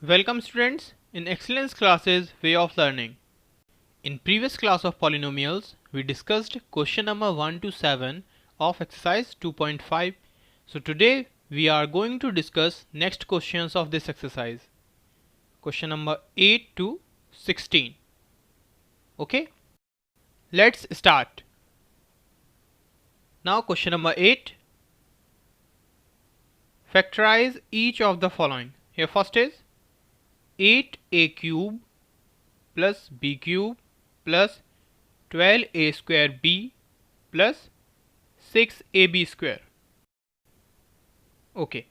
Welcome students in Excellence Classes Way of Learning. In previous class of polynomials, we discussed question number 1 to 7 of exercise 2.5. So today we are going to discuss next questions of this exercise. Question number 8 to 16. Okay, let's start. Now question number 8. Factorize each of the following. Here first is 8a cube plus b cube plus 12a square b plus 6ab square. Okay.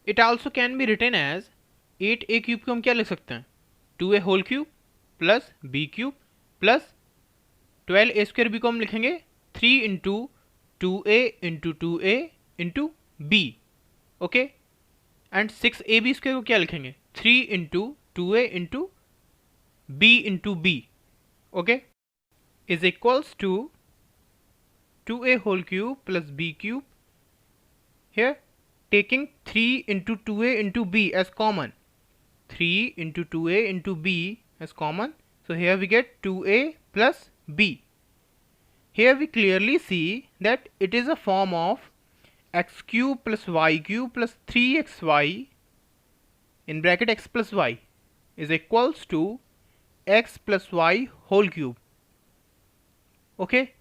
It also can be written as 8a cube को हम क्या लिख सकते हैं 2a whole cube plus b cube plus 12a square b को हम लिखेंगे 3 into 2a into 2a into b. Okay. And 6ab square को क्या लिखेंगे 3 into 2a into b into b. Okay. Is equals to 2a whole cube plus b cube. Here taking 3 into 2a into b as common. 3 into 2a into b as common. So here we get 2a plus b. Here we clearly see that it is a form of x cube plus y cube plus 3xy in bracket x plus y is equals to x plus y whole cube. Okay.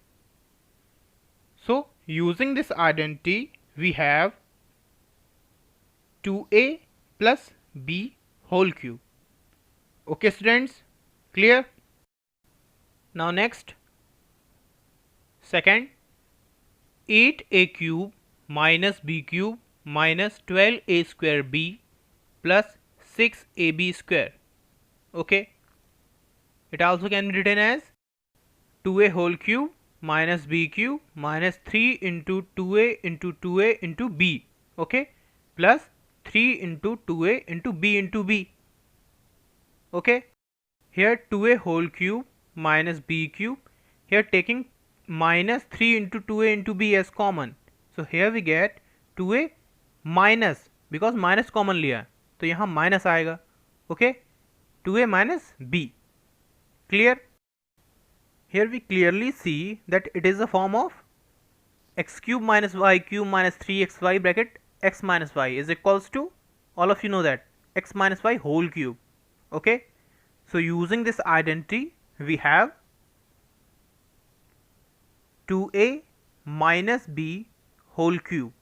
So using this identity we have 2a plus b whole cube. Okay students, clear? Now next, second, 8a cube minus b cube minus 12a square b plus 6ab square. Okay. It also can be written as 2a whole cube minus b cube minus 3 into 2a into 2a into b. Okay. Plus 3 into 2a into b into b. Okay. Here 2a whole cube minus b cube. Here taking minus 3 into 2a into b as common. So here we get 2a minus, because minus common लिया तो यहाँ minus आएगा. Okay. 2a minus b. Clear? Here we clearly see that it is a form of x cube minus y cube minus 3xy bracket x minus y is equals to, all of you know that, x minus y whole cube. Okay. So using this identity we have 2a minus b whole cube.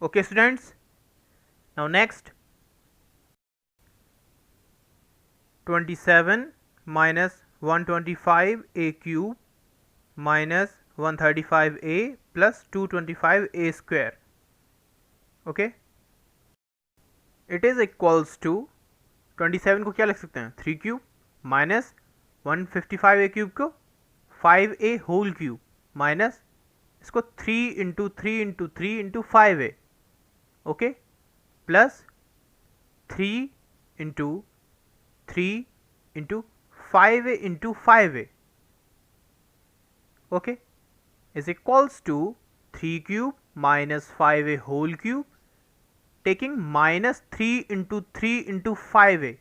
Okay students. Now next, 27 minus 125a cube minus 135a plus 225a square. Okay. It is equals to 27 को क्या लिख सकते हैं 3 cube minus 155a cube को 5a whole cube minus इसको 3 into 3 into 3 into 5a. Okay. Plus 3 into 3 into 5a into 5a. Okay. Is equals to 3 cube minus 5a whole cube taking minus 3 into 3 into 5a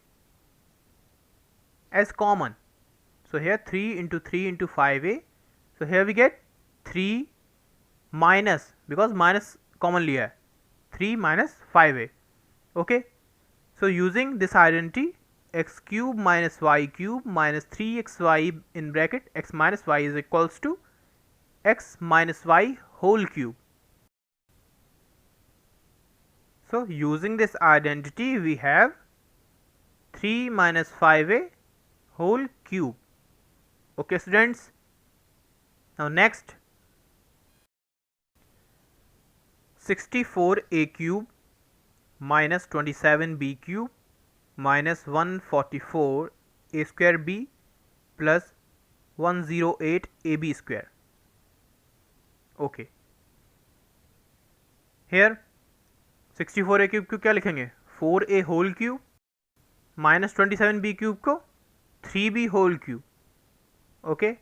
as common. So here 3 into 3 into 5a. So here we get 3 minus, because minus common liya hai, 3 minus 5a. Okay. So using this identity, x cube minus y cube minus 3xy in bracket x minus y is equals to x minus y whole cube. So using this identity we have 3 minus 5a whole cube. Okay students. Now next, 64a cube minus 27b cube minus 144 a square b plus 108 ab square. Okay. Here 64a cube को क्या लिखेंगे 4a whole cube minus 27b cube को 3b whole cube. Okay.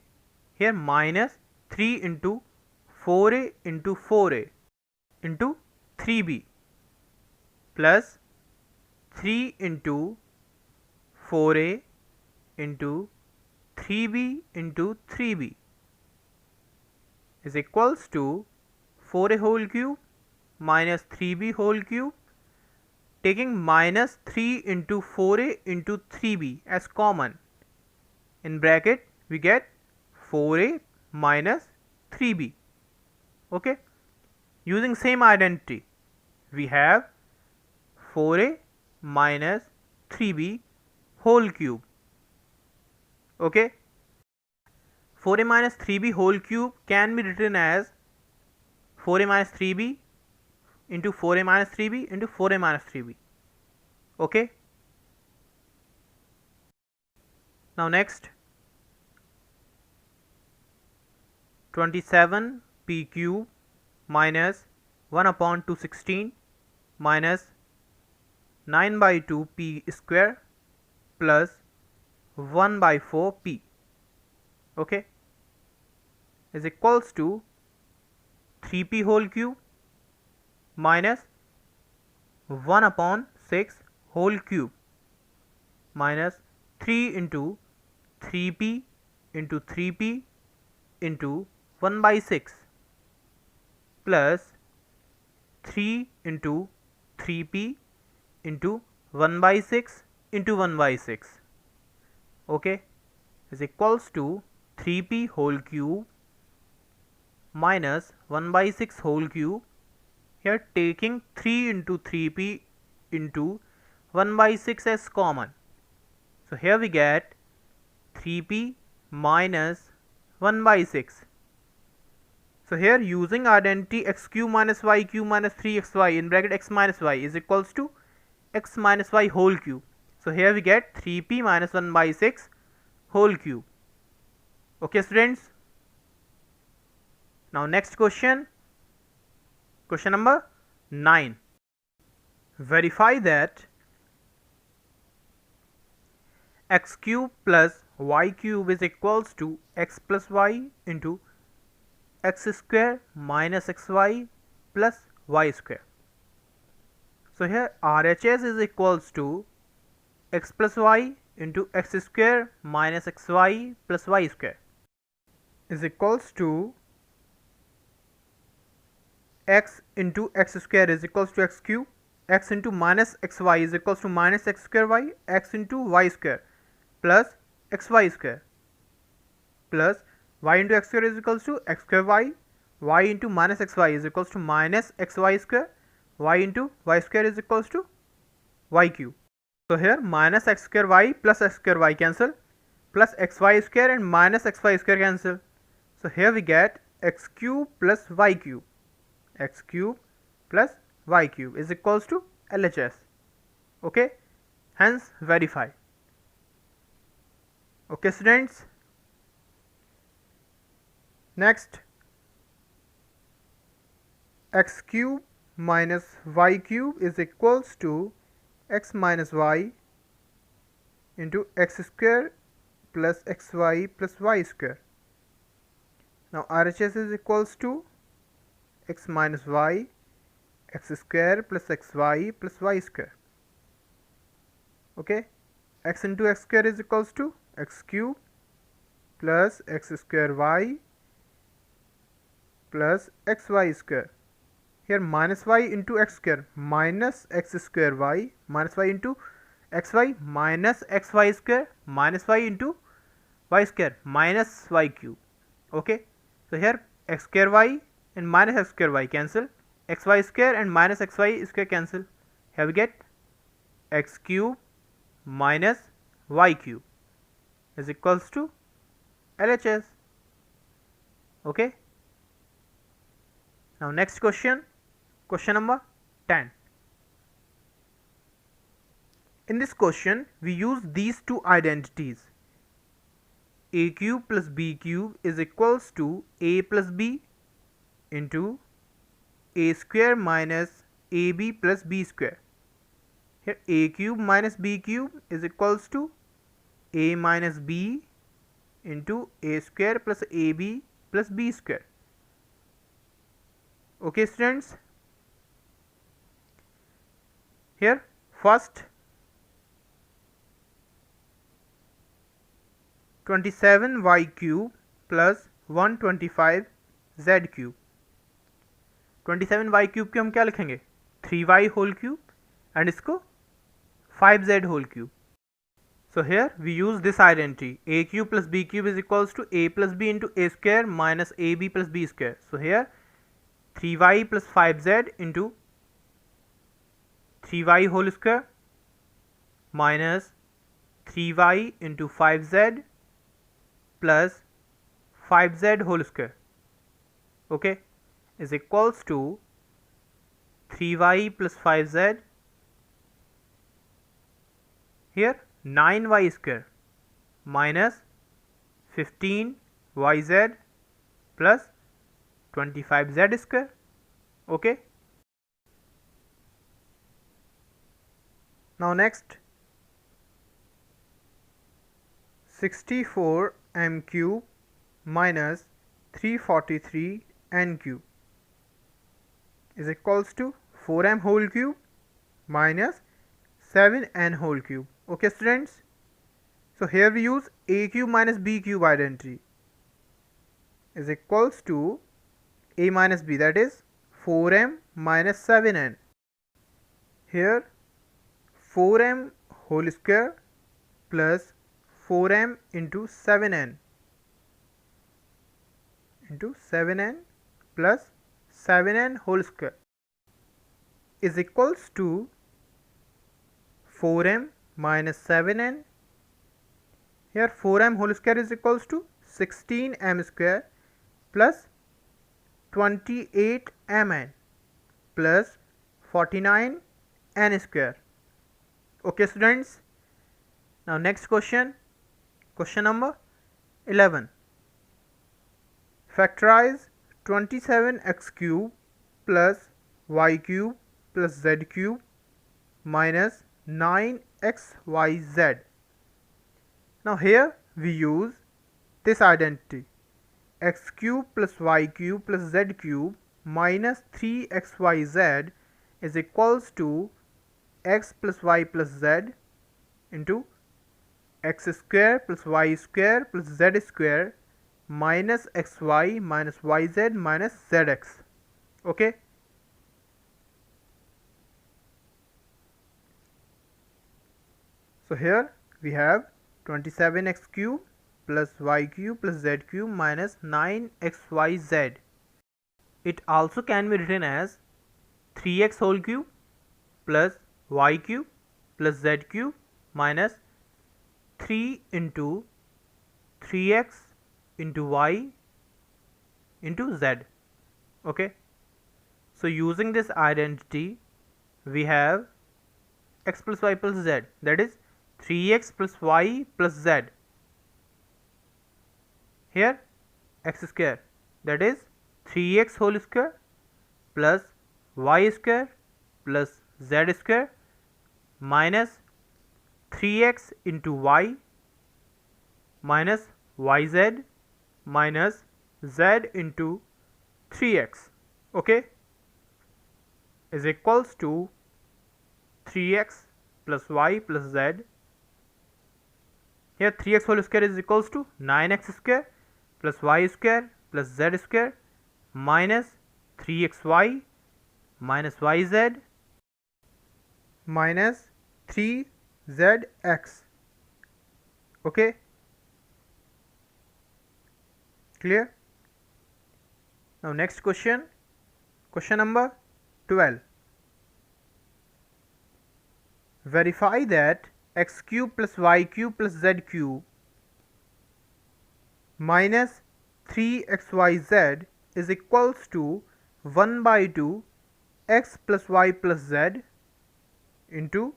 Here minus 3 into 4a into 4a into 3b plus 3 into 4a into 3b into 3b is equals to 4a whole cube minus 3b whole cube, taking minus 3 into 4a into 3b as common. In bracket we get 4a minus 3b. Okay, using same identity we have 4a minus 3b whole cube. Okay, 4a minus 3b whole cube can be written as 4a minus 3b into 4a minus 3b into 4a minus 3b. Okay, now next, 27p cube minus 1 upon 216 minus 9 by 2 p square plus 1 by 4 p, okay, is equals to 3p whole cube minus 1 upon 6 whole cube minus 3 into 3p into 3p into 1 by 6 plus 3 into 3p into 1 by 6 into 1 by 6, okay, is equals to 3p whole cube minus 1 by 6 whole cube. Here taking 3 into 3p into 1 by 6 as common. So here we get 3p minus 1 by 6. So here using identity x cube minus y cube minus 3xy in bracket x minus y is equals to x minus y whole cube. So here we get 3p minus 1 by 6 whole cube. Okay students. Now next question, question number 9. Verify that x cube plus y cube is equals to x plus y into x square minus xy plus y square. So here RHS is equals to x plus y into x square minus xy plus y square is equals to x into x square is equals to x cube, x into minus xy is equals to minus x square y, x into y square plus xy square plus y into x square is equals to x square y into minus xy is equals to minus xy square, y into y square is equals to y cube. So here minus x square y plus x square y cancel, plus xy square and minus xy square cancel. So here we get x cube plus y cube, x cube plus y cube is equals to LHS. Okay, hence verify. Okay students. Next, x cube minus y cube is equals to x minus y into x square plus xy plus y square. Now RHS is equals to x minus y, x square plus xy plus y square. Okay, x into x square is equals to x cube plus x square y plus xy square. Here minus y into x square minus x square y minus y into xy minus xy square minus y into y square minus y cube. Okay, so here x square y and minus x square y cancel, xy square and minus xy square cancel. Here we get x cube minus y cube is equals to LHS. Okay. Now next question, question number 10. In this question we use these two identities. A cube plus b cube is equals to a plus b into a square minus ab plus b square. Here a cube minus b cube is equals to a minus b into a square plus ab plus b square. Okay students, here first 27y cube plus 125z cube. 27y cube के हम क्या लिखेंगे 3y whole cube and इसको 5z whole cube. So here we use this identity a cube plus b cube is equals to a plus b into a square minus ab plus b square. So here 3y plus 5z into 3y whole square minus 3y into 5z plus 5z whole square, okay, is equals to 3y plus 5z, here 9y square minus 15yz plus 25z square, okay. Now next 64m cube minus 343n cube is equals to 4m whole cube minus 7n whole cube. Okay students, so here we use a cube minus b cube identity is equals to a minus b, that is 4m minus 7n. Here 4m whole square plus 4m into 7n plus 7n whole square is equals to 4m minus 7n. Here 4m whole square is equals to 16m square plus 28mn plus 49n square. Okay students, now next question number 11. Factorize 27x cube plus y cube plus z cube minus 9xyz. Now here we use this identity x cube plus y cube plus z cube minus 3xyz is equals to x plus y plus z into x square plus y square plus z square minus xy minus yz minus zx. Okay. So here we have 27x cube plus y cube plus z cube minus 9xyz. It also can be written as 3x whole cube plus y cube plus z cube minus 3 into 3x into y into z. Okay. So using this identity we have x plus y plus z, that is 3x plus y plus z. Here x square, that is 3x whole square plus y square plus z square minus 3x into y minus yz minus z into 3x, okay, is equals to 3x plus y plus z. Here 3x whole square is equals to 9x square plus y square plus z square minus 3xy minus yz minus 3zx. Okay, clear? Now next question number 12. Verify that x cube plus y cube plus z cube minus 3xyz is equals to 1 by 2 x plus y plus z into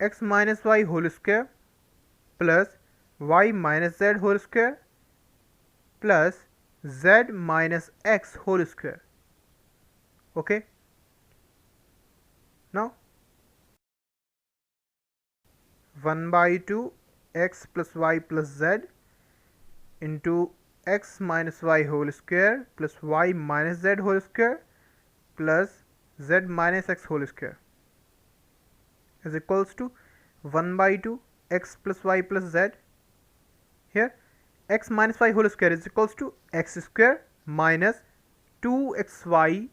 x minus y whole square plus y minus z whole square plus z minus x whole square. Okay. Now 1 by 2 x plus y plus z into x minus y whole square plus y minus z whole square plus z minus x whole square is equals to 1 by 2 x plus y plus z Here x minus y whole square is equals to x square minus 2xy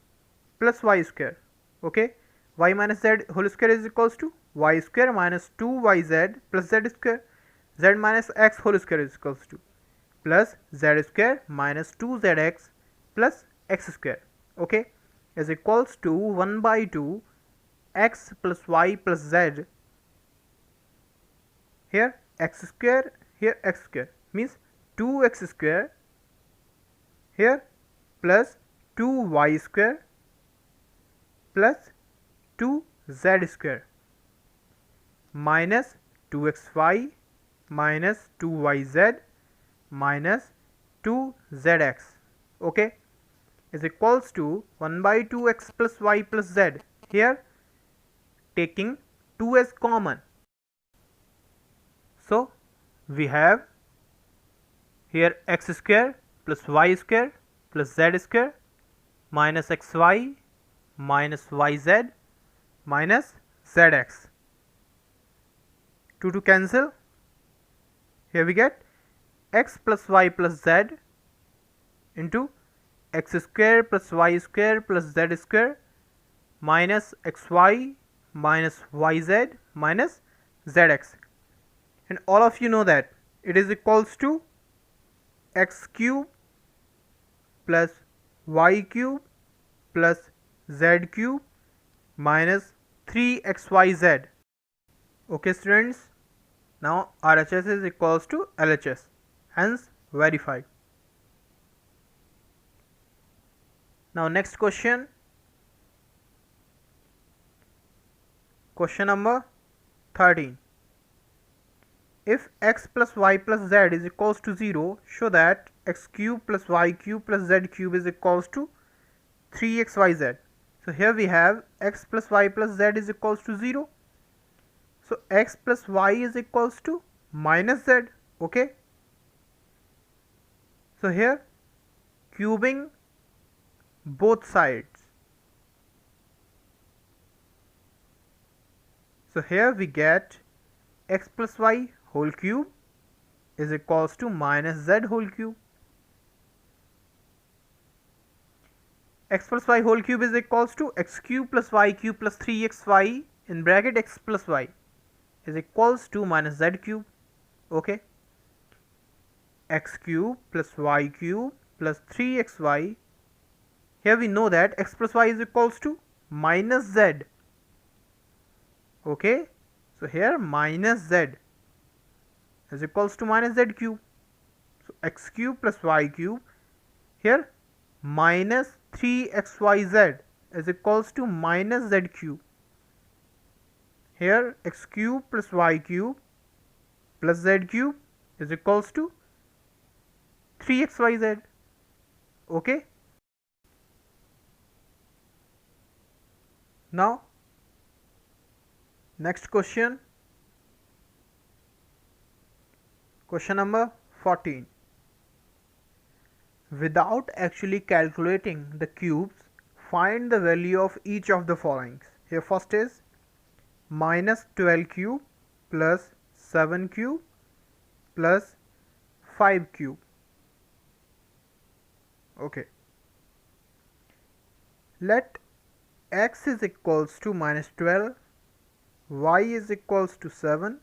plus y square. Okay, y minus z whole square is equals to y square minus 2yz plus z square. Z minus x whole square is equals to plus z square minus 2zx plus x square. Okay, is equals to 1 by 2 x plus y plus z. Here x square, here x square means 2x square here plus 2y square plus 2z square minus 2xy minus 2yz minus 2zx. Okay, is equals to 1 by 2x plus y plus z. Here taking 2 as common, so we have here x square plus y square plus z square minus xy minus yz minus zx. 2 to cancel. Here we get x plus y plus z into x square plus y square plus z square minus xy minus yz minus zx. And all of you know that it is equals to x cube plus y cube plus z cube minus 3xyz. Okay students, now RHS is equals to LHS, hence verified. Now next question, question number 13. If x plus y plus z is equals to 0, show that x cube plus y cube plus z cube is equals to 3xyz. So here we have x plus y plus z is equals to 0. So x plus y is equals to minus z. Okay. So here cubing both sides. So here we get x plus y whole cube is equals to minus z whole cube. X plus y whole cube is equals to x cube plus y cube plus 3xy in bracket x plus y is equals to minus z cube. Okay. X cube plus y cube plus 3xy. Here we know that x plus y is equals to minus z. Okay. So here minus z is equals to minus z cube. So x cube plus y cube, here minus 3xyz is equals to minus z cube. Here x cube plus y cube plus z cube is equals to 3xyz. Okay. Now next question, question number 14. Without actually calculating the cubes, find the value of each of the following. Here first is minus 12 cube plus 7 cube plus 5 cube. Okay. Let x is equals to minus 12, y is equals to 7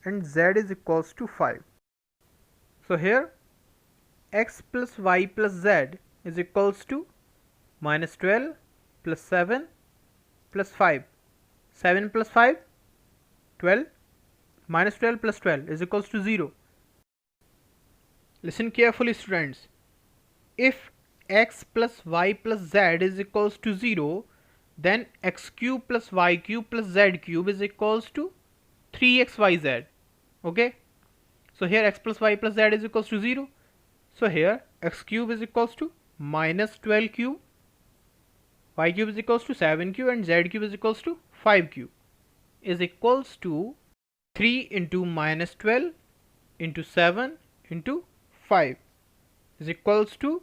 and z is equals to 5. So here x plus y plus z is equals to minus 12 plus 7 plus 5. 7 plus 5, 12, minus 12 plus 12 is equals to 0. Listen carefully students. If x plus y plus z is equals to 0, then x cube plus y cube plus z cube is equals to 3xyz. Okay. So here x plus y plus z is equals to 0. So here x cube is equals to minus 12 cube, y cube is equals to 7 cube and z cube is equals to 5 cube is equals to 3 into minus 12 into 7 into 5 is equals to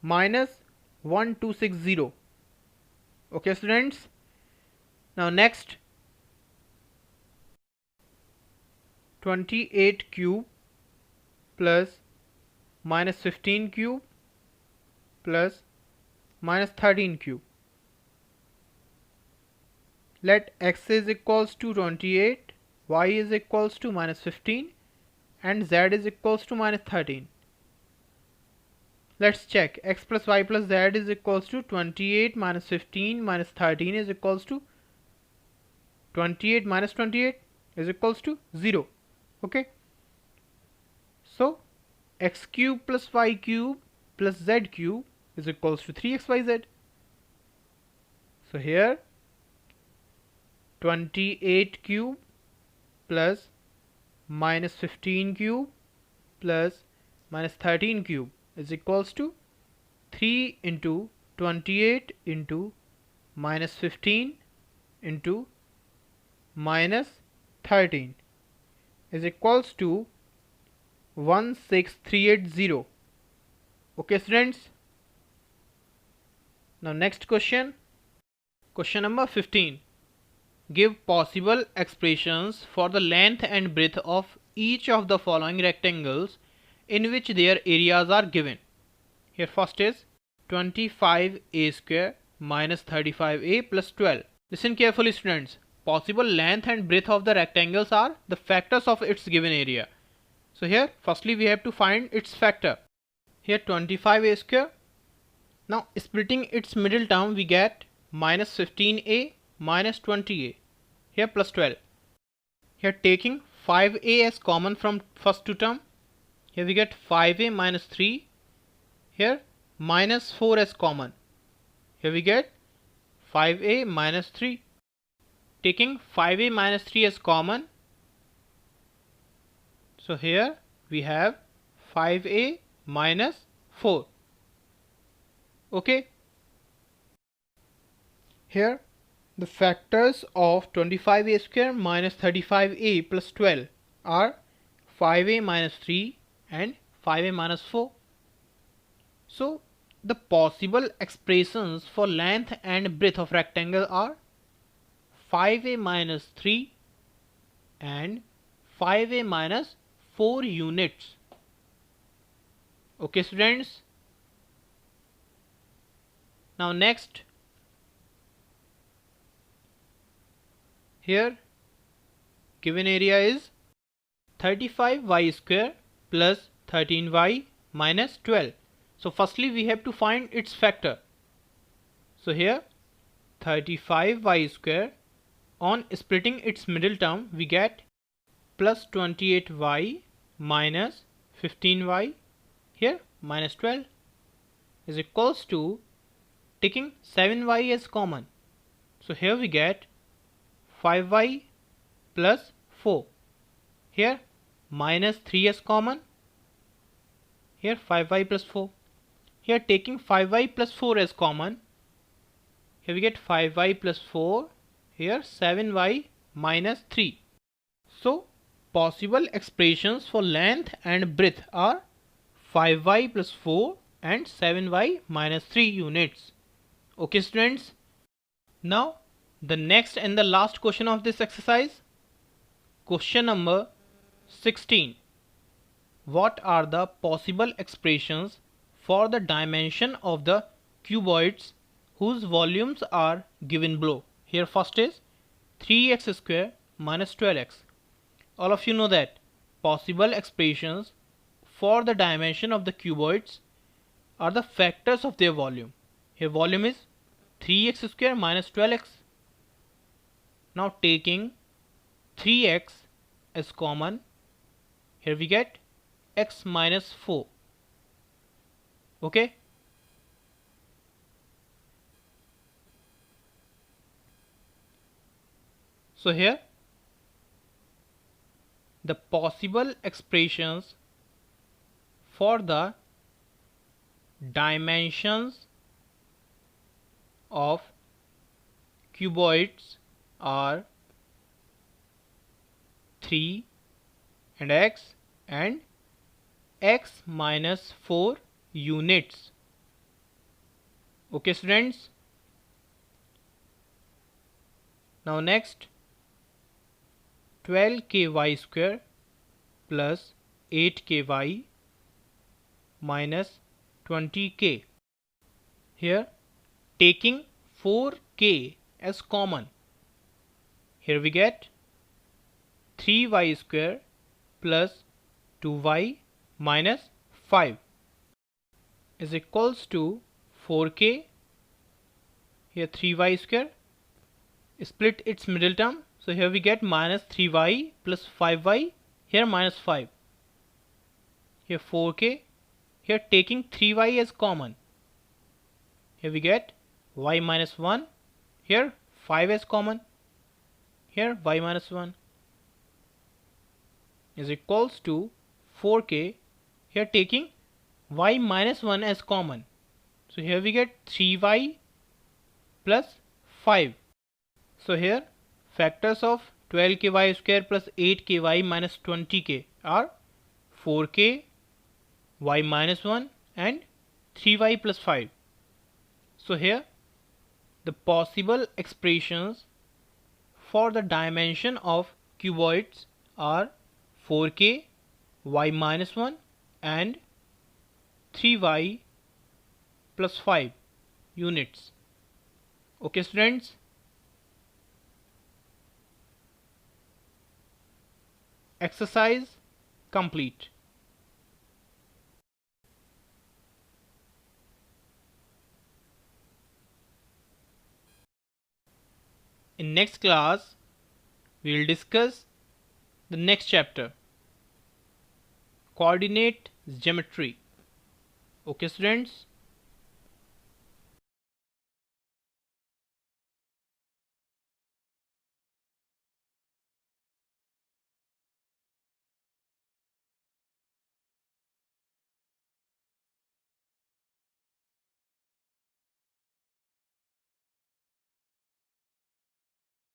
minus 1260. Okay students. Now next, 28 cube plus minus 15 cube plus minus 13 cube. Let x is equals to 28, y is equals to minus 15 and z is equals to minus 13. Let's check. X plus y plus z is equals to 28 minus 15 minus 13 is equals to 28 minus 28 is equals to 0. Okay. So x cube plus y cube plus z cube is equals to 3xyz. So here 28 cube plus minus 15 cube plus minus 13 cube is equals to 3 into 28 into minus 15 into minus 13 is equals to 16380. Okay students. Now next question. Question number 15. Give possible expressions for the length and breadth of each of the following rectangles in which their areas are given. Here first is 25a square minus 35a plus 12. Listen carefully students. Possible length and breadth of the rectangles are the factors of its given area. So here firstly we have to find its factor. Here 25a square. Now splitting its middle term we get minus 15a minus 20a. Here plus 12. Here taking 5a as common from first two term. Here we get 5a minus 3. Here minus 4 as common. Here we get 5a minus 3. Taking 5a minus 3 as common. So here we have 5a minus 4. Okay. Here the factors of 25a square minus 35a plus 12 are 5a minus 3 and 5a minus 4. So the possible expressions for length and breadth of rectangle are 5a minus 3 and 5a minus 4 units. Okay students. Now next, here given area is 35y square plus 13y minus 12. So firstly we have to find its factor. So here 35y square, on splitting its middle term we get plus 28y minus 15y, here minus 12 is equals to taking 7y as common. So here we get 5y plus 4. Here minus 3 as common. Here 5y plus 4. Here taking 5y plus 4 as common. Here we get 5y plus 4. Here 7y minus 3. So possible expressions for length and breadth are 5y plus 4 and 7y minus 3 units. Okay students. Now the next and the last question of this exercise. Question number 16. What are the possible expressions for the dimension of the cuboids whose volumes are given below? Here first is 3x square minus 12x. All of you know that possible expressions for the dimension of the cuboids are the factors of their volume. Here volume is 3x square minus 12x. Now taking 3x as common, here we get x minus 4. Okay. So here the possible expressions for the dimensions of cuboids are 3 and x minus 4 units. Okay students. Now next, 12ky square plus 8ky minus 20k. Here taking 4k as common, here we get 3y square plus 2y minus 5 is equals to 4k, here 3y square, split its middle term, so here we get minus 3y plus 5y, here minus 5, here 4k, here taking 3y as common, here we get y minus 1, here 5 as common, here y minus 1 is equals to 4k, here taking y minus 1 as common, so here we get 3y plus 5. So here factors of 12ky square plus 8ky minus 20k are 4k, y minus 1 and 3y plus 5. So here the possible expressions for the dimension of cuboids are 4k, y minus 1 and 3y plus 5 units. Okay students, exercise complete. In next class we will discuss the next chapter, coordinate geometry. Okay students.